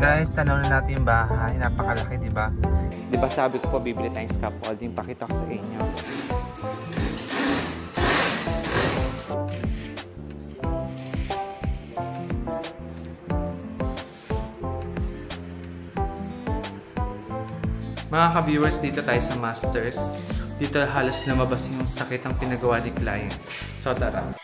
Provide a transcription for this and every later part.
Guys, tanaw na natin yung bahay. Napakalaki, di ba? Di ba sabi ko po bibili tayong scaffolding. Pakita ko sa inyo. Mga ka-viewers, dito tayo sa Masters. Dito halos lumabas yung sakit ang pinagawa ni client. So tara.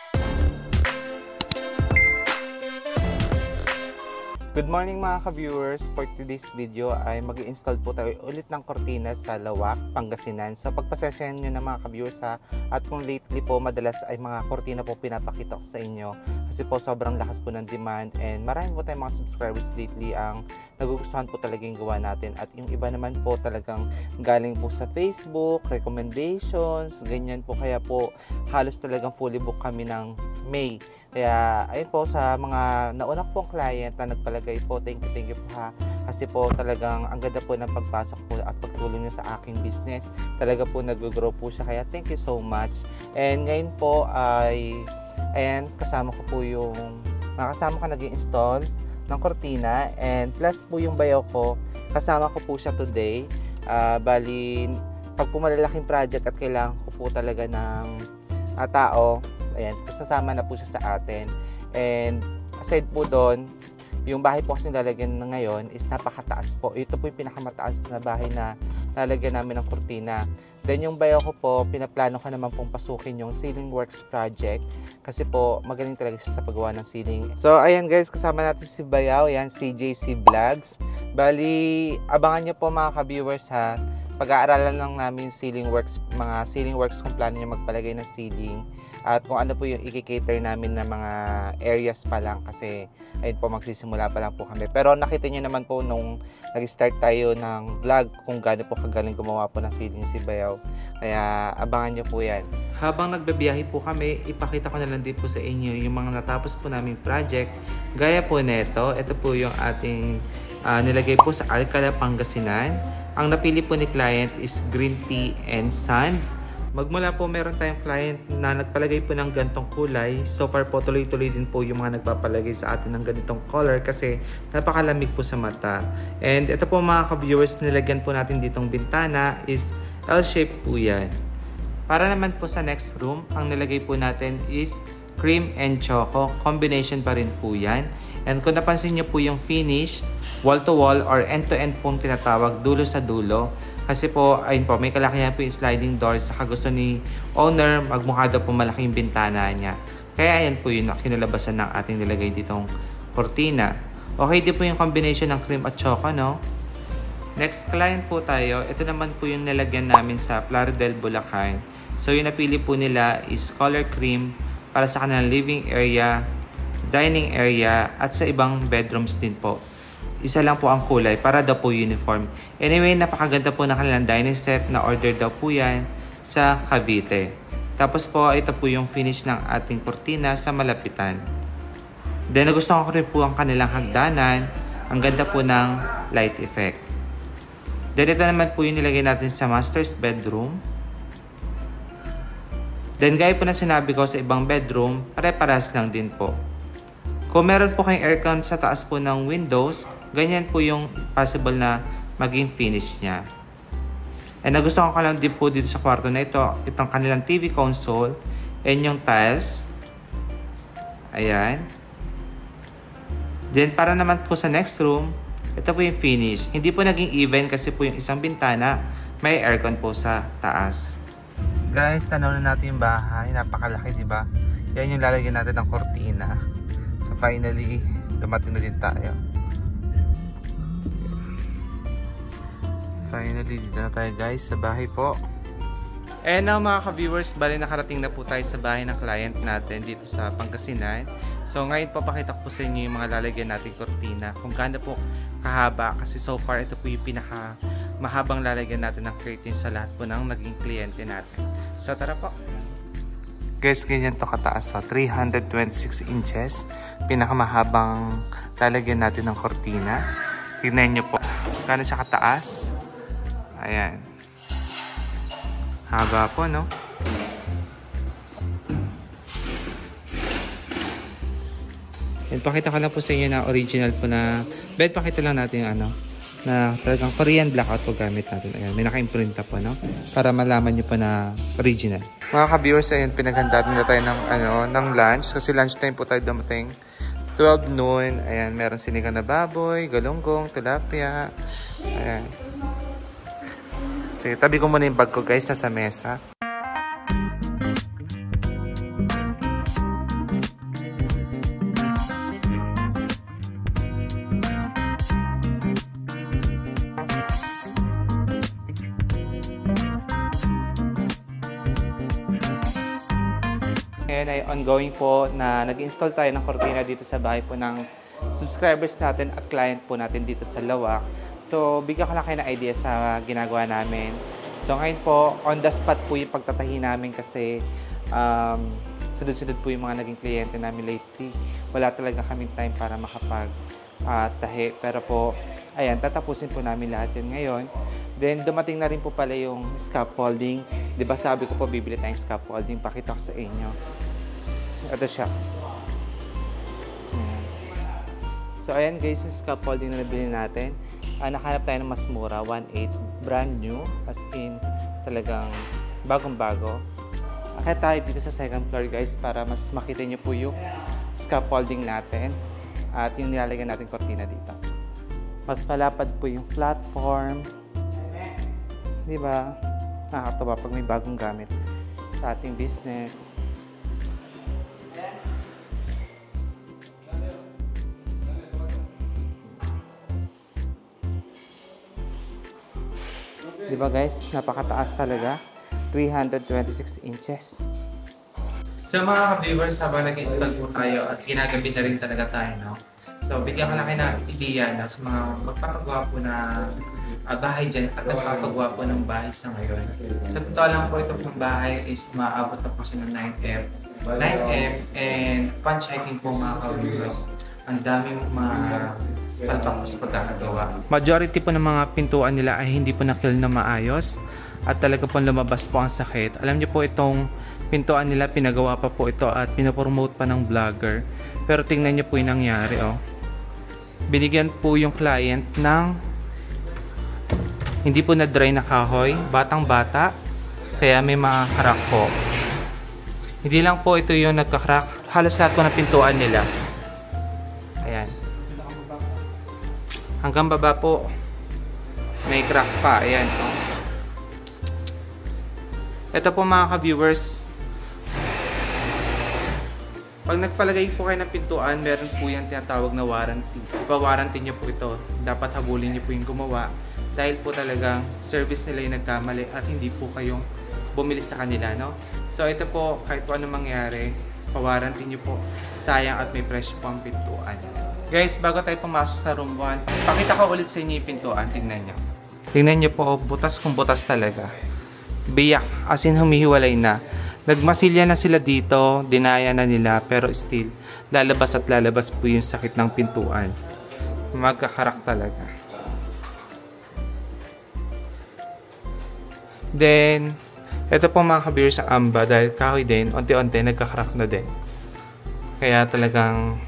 Good morning mga ka-viewers. For today's video ay mag-i-install po tayo ulit ng kortina sa Lawak, Pangasinan. So pagpasensyahan nyo na mga ka-viewers ha. At kung lately po madalas ay mga kortina po pinapakita ko sa inyo. Kasi po sobrang lakas po ng demand and marami po tayong mga subscribers lately ang nagugustuhan po talaga yung gawa natin. At yung iba naman po talagang galing po sa Facebook, recommendations, ganyan po. Kaya po halos talagang fully book kami ng May. Kaya ayun po sa mga nauna ko pong client na nagpalagay po, thank you po ha. Kasi po talagang ang ganda po ng pagpasok po at pagtulong nyo sa aking business. Talaga po nag-grow po siya. Kaya thank you so much. And ngayon po ay ayan, kasama ko po yung kasama ka nag-i-install ng kortina and plus po yung bayaw ko. Kasama ko po siya today. Bali, pag po malalaking project at kailangan ko po talaga ng tao, ayan, sasama na po siya sa atin. And aside po doon, yung bahay po kasi lalagyan na ngayon is napakataas po. Ito po yung pinakamataas na bahay na lalagyan namin ng kortina. Then yung bayaw ko po, pinaplano ko naman pong pasukin yung ceiling works project. Kasi po, magaling talaga siya sa paggawa ng ceiling. So ayan guys, kasama natin si Bayaw, ayan, CJC Vlogs. Bali, abangan nyo po mga ka-viewers ha. Pag-aaralan lang namin yung ceiling works, mga ceiling works kung plano nyo magpalagay ng ceiling. At kung ano po yung i-cater namin na mga areas pa lang kasi ayun po magsisimula pa lang po kami. Pero nakita nyo naman po nung nag-start tayo ng vlog kung gaano po kagaling gumawa po ng ceiling si Bayaw. Kaya abangan nyo po yan. Habang nagbabiyahe po kami, ipakita ko na lang din po sa inyo yung mga natapos po naming project. Gaya po neto, ito po yung ating nilagay po sa Alcala, Pangasinan. Ang napili po ni client is green tea and sand. Magmula po meron tayong client na nagpalagay po ng gantong kulay. So far po tuloy-tuloy din po yung mga nagpapalagay sa atin ng ganitong color kasi napakalamig po sa mata. And ito po mga ka-viewers, nilagyan po natin ditong bintana is L-shape po yan. Para naman po sa next room, ang nilagay po natin is cream and choco. Combination pa rin po yan. And kung napansin nyo po yung finish, wall-to-wall or end-to-end pong tinatawag, dulo sa dulo. Kasi po, ayun po, may kalakihan po yung sliding door. Saka gusto ni owner, magmukha daw po malaking bintana niya. Kaya ayan po yun, kinalabasan ng ating nilagay ditong kortina. Okay din po yung combination ng cream at choco, no? Next client po tayo. Ito naman po yung nilagyan namin sa Plaridel, Bulacan. So yung napili po nila is color cream para sa kanilang living area, dining area, at sa ibang bedrooms din po. Isa lang po ang kulay para daw po uniform. Anyway, napakaganda po ng kanilang dining set na order daw po yan sa Cavite. Tapos po, ito po yung finish ng ating kortina sa malapitan. Then, nagustuhan ko rin po ang kanilang hagdanan. Ang ganda po ng light effect. Then, ito naman po yung nilagay natin sa master's bedroom. Then, gaya po na sinabi ko sa ibang bedroom, pare-paras lang din po. Kung meron po kayong aircon sa taas po ng windows, ganyan po yung possible na maging finish niya. And nagustuhan ko lang din po dito sa kwarto na ito, itong kanilang TV console and yung tiles. Ayan. Then para naman po sa next room, ito po yung finish. Hindi po naging even kasi po yung isang bintana, may aircon po sa taas. Guys, tanaw na natin yung bahay. Napakalaki, di ba? Yan yung lalagyan natin ng kortina. So finally, dumating na din tayo. Finally, dito na tayo guys sa bahay po. And now mga ka-viewers, bali nakarating na po tayo sa bahay ng client natin dito sa Pangasinan. So ngayon papakita ko po sa inyo yung mga lalagyan natin kortina. Kung gaano po kahaba kasi so far ito po yung pinaka mahabang lalagyan natin ng curtain sa lahat po ng naging kliyente natin. So tara po. Guys, ganyan to kataas. So, 326 inches. Pinakamahabang lalagyan natin ng kortina. Tignan nyo po. Gano'n siya kataas. Ayan. Haba po, no? Pakita ko lang po sa inyo na original po na Bed, pakita lang natin yung ano, na talagang Korean blackout po gamit natin. Ayan, may naka-imprinta po, no? Para malaman nyo po na original. Mga ka-viewers, ayun, pinaghanda na tayo ng, ng lunch. Kasi lunch time po tayo dumating. 12 noon. Ayan, meron sinigang na baboy, galunggong, tilapia. Ayan. Sige, tabi ko muna yung bag ko, guys, nasa mesa. Ngayon ay ongoing po na nag-install tayo ng kortina dito sa bahay po ng subscribers natin at client po natin dito sa Lawak. So, bigyan ko lang kayo ng idea sa ginagawa namin. So, ngayon po, on the spot po yung pagtatahi namin kasi sunod-sunod po yung mga naging kliyente namin lately. Wala talaga kaming time para makapag-tahi. Pero po, ayan, tatapusin po namin lahat yun ngayon. Then, dumating na rin po pala yung scaffolding. Diba sabi ko po, bibili tayong scaffolding. Pakita ko sa inyo. Ito siya. So, ayan guys, yung scaffolding na nabili natin. Nakahanap tayo ng mas mura, 1.8. Brand new. As in, talagang bagong-bago. Kaya tayo dito sa second floor guys para mas makita nyo po yung scaffolding natin. At yung nilalagyan natin kortina dito. Mas palapad po yung platform. Diba? Nakakatawa pag may bagong gamit sa ating business. Diba guys? Napakataas talaga. 326 inches. So mga ka-viewers, habang nag-install po tayo at ginagabi na rin talaga tayo, no? So bigyan ko lang kayo ng idea no, sa mga magpapagawa po na bahay dyan at nagpapagawa po ng bahay sa ngayon. Sa totoo lang po, ito pong bahay is maabot na po siya ng 9F. 9F and punch-hiking po mga ka-viewers. Ang daming mga palpak po sa pagkakagawa. Majority po ng mga pintuan nila ay hindi po nakil na maayos at talaga po lumabas po ang sakit. Alam niyo po itong pintuan nila, pinagawa pa po ito at pinapromote pa ng vlogger. Pero tingnan niyo po yung nangyari, oh. Binigyan po yung client ng hindi po na-dry na kahoy, batang-bata, kaya may mga crack po. Hindi lang po ito yung nagka-crack, halos lahat po ng pintuan nila. Ayan. Hanggang baba po, may crack pa. Ayan. Ito po mga ka-viewers, pag nagpalagay po kayo ng pintuan, meron po yan tinatawag na warranty. Ipa-warranty nyo po ito. Dapat habulin nyo po yung gumawa. Dahil po talagang service nila yung nagkamali at hindi po kayong bumili sa kanila, no? So ito po, kahit po anong mangyari, pa-warranty nyo po. Sayang at may presyo po ang pintuan. Guys, bago tayo pumasok sa room 1, pakita ko ulit sa inyo yung pintuan. Tingnan nyo. Tingnan nyo po, butas kung butas talaga. Biyak, as in humihiwalay na. Nagmasilya na sila dito, dinaya na nila, pero still, lalabas at lalabas po yung sakit ng pintuan. Magkakarak talaga. Then, ito po mga ka-viewers ang amba, dahil kahoy din, onti-onti nagkakarak na din. Kaya talagang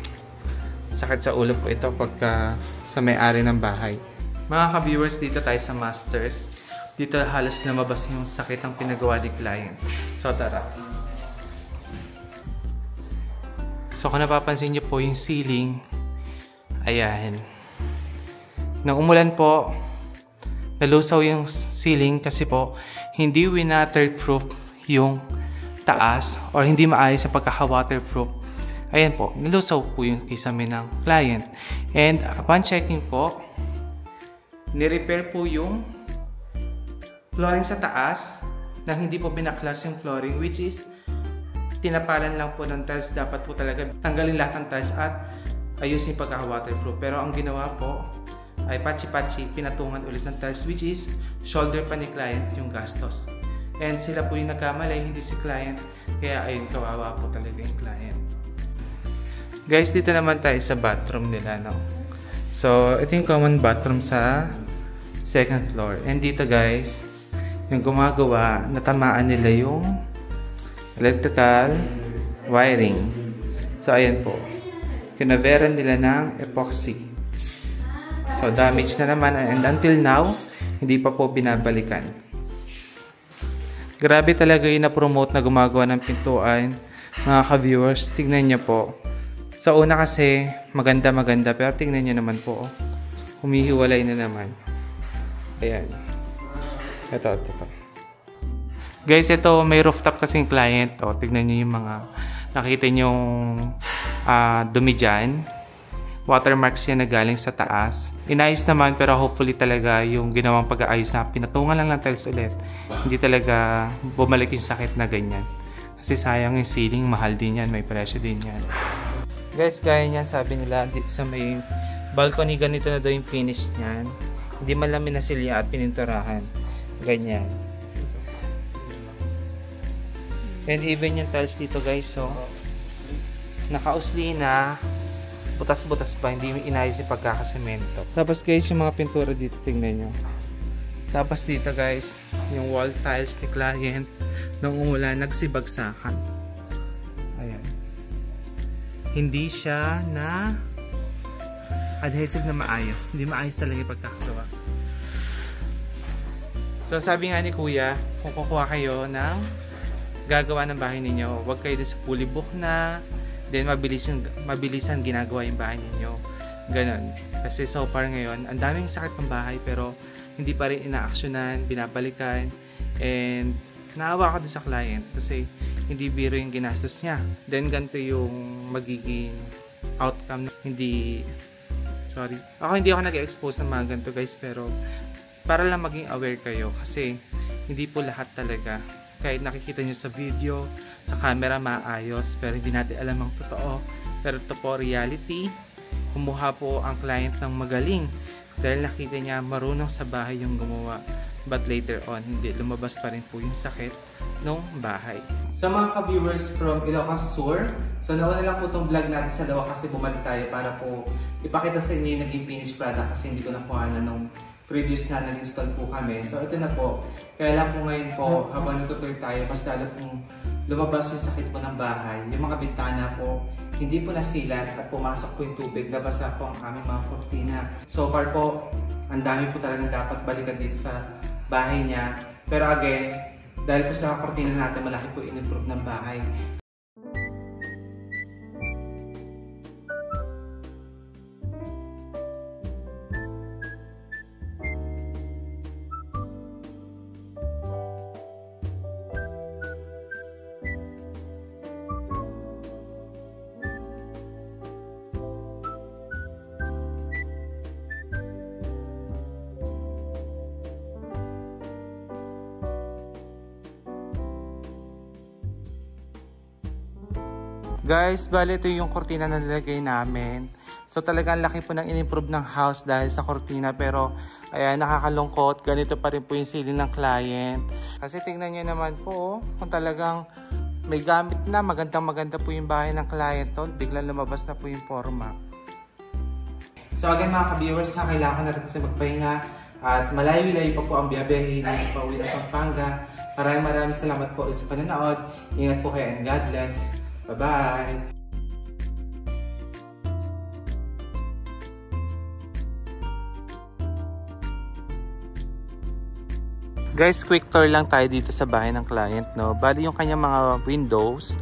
sakit sa ulo po ito pagka sa may-ari ng bahay. Mga ka-viewers, dito tayo sa masters. Dito halos lumabas yung sakit ang pinagawa ni client. So tara. So kung napapansin nyo po yung ceiling, ayan. Nang umulan po, nalusaw yung ceiling kasi po hindi waterproof yung taas or hindi maayos sa pagkaka-waterproof. Ayan po, nalusaw po yung kisame ng client. And upon checking po, ni-repair po yung flooring sa taas na hindi po binaklas yung flooring, which is tinapalan lang po ng tiles. Dapat po talaga tanggalin lahat ng tiles at ayusin yung pagkaka-waterproof. Pero ang ginawa po ay patsi-patsi, pinatungan ulit ng tiles, which is shoulder pa ni client yung gastos. And sila po yung nagkamali, hindi si client. Kaya ayun, kawawa po talaga yung client. Guys, dito naman tayo sa bathroom nila, no? So, ito yung common bathroom sa second floor. And dito guys, yung gumagawa, natamaan nila yung electrical wiring. So, ayan po. Kinaveran nila ng epoxy. So damage na naman and until now, hindi pa po binabalikan. Grabe talaga yung na-promote na gumagawa ng pintuan, mga ka-viewers. Tignan nyo po. Sa una kasi, maganda pero tignan nyo naman po. Humihiwalay na naman. Ayan. Ito. Guys, ito may rooftop kasing client. O, tignan nyo yung mga nakita nyo dumi dyan. Watermarks yan na galing sa taas. Inayos naman pero hopefully talaga yung ginawang pag-aayos na pinatungan lang ng tiles ulit. Hindi talaga bumalik yung sakit na ganyan. Kasi sayang yung ceiling, mahal din yan, may presyo din yan. Guys, gaya niyan sabi nila dito sa may balcony, ganito na daw yung finish niyan. Hindi man lang minasilya at pininturahan. Ganyan. And even yung tiles dito guys, so nakausli na. Butas-butas pa, hindi inayos yung pagkakasemento. Tapos guys, yung mga pintura dito, tingnan nyo. Tapos dito guys, yung wall tiles ni client, nung umulan, nagsibagsakan. Ayan. Hindi siya na adhesive na maayos. Hindi maayos talaga yung pagkakagawa. So sabi nga ni Kuya, kung kukuha kayo ng gagawa ng bahay ninyo, huwag kayo dun sa fully book na, then mabilisan ginagawa yung bahay ninyo. Ganon. Kasi so far ngayon, ang daming sakit ng bahay pero hindi pa rin ina-actionan, binabalikan, and naawa ka dun sa client kasi hindi biro yung ginastos niya. Then ganito yung magiging outcome. Ako hindi ako nag-expose ng mga ganito guys, pero para lang maging aware kayo kasi hindi po lahat talaga. Kahit nakikita nyo sa video, sa camera maayos, pero hindi natin alam ang totoo. Pero ito po reality. Kumuha po ang client ng magaling dahil nakita niya marunong sa bahay yung gumawa. But later on, hindi, lumabas pa rin po yung sakit ng bahay. Sa mga ka-viewers from Ilocos Sur, so nauna lang po itong vlog natin sa Lawa kasi bumalik tayo para po ipakita sa inyo yung naging finished product kasi hindi ko nakuha na nung previous na nag-install po kami. So ito na po. Kaya lang po ngayon po, habang natutoy tayo, mas lalo pong lumabas yung sakit po ng bahay. Yung mga bintana po, hindi po nasilat at pumasok po yung tubig. Nabasa po ang aming mga kortina. So far po, ang dami po talagang dapat balikan dito sa bahay niya. Pero again, dahil po sa kortina natin, malaki po in-improve ng bahay. Guys, bali ito yung kortina na nilagay namin. So talagang laki po ng in-improve ng house dahil sa kortina. Pero ayan, nakakalungkot. Ganito pa rin po yung ceiling ng client. Kasi tingnan nyo naman po, kung talagang may gamit na, maganda po yung bahay ng client. Biglang lumabas na po yung forma. So again mga ka-viewers, kailangan ko na rin kasi magpahinga. At malayo-layo pa po ang biyabiyahin ng pauwi ng Pampanga. Maraming salamat po sa panonood. Ingat po kayo and God bless. Bye-bye! Guys, quick tour lang tayo dito sa bahay ng client, no? Bali yung kanyang mga windows.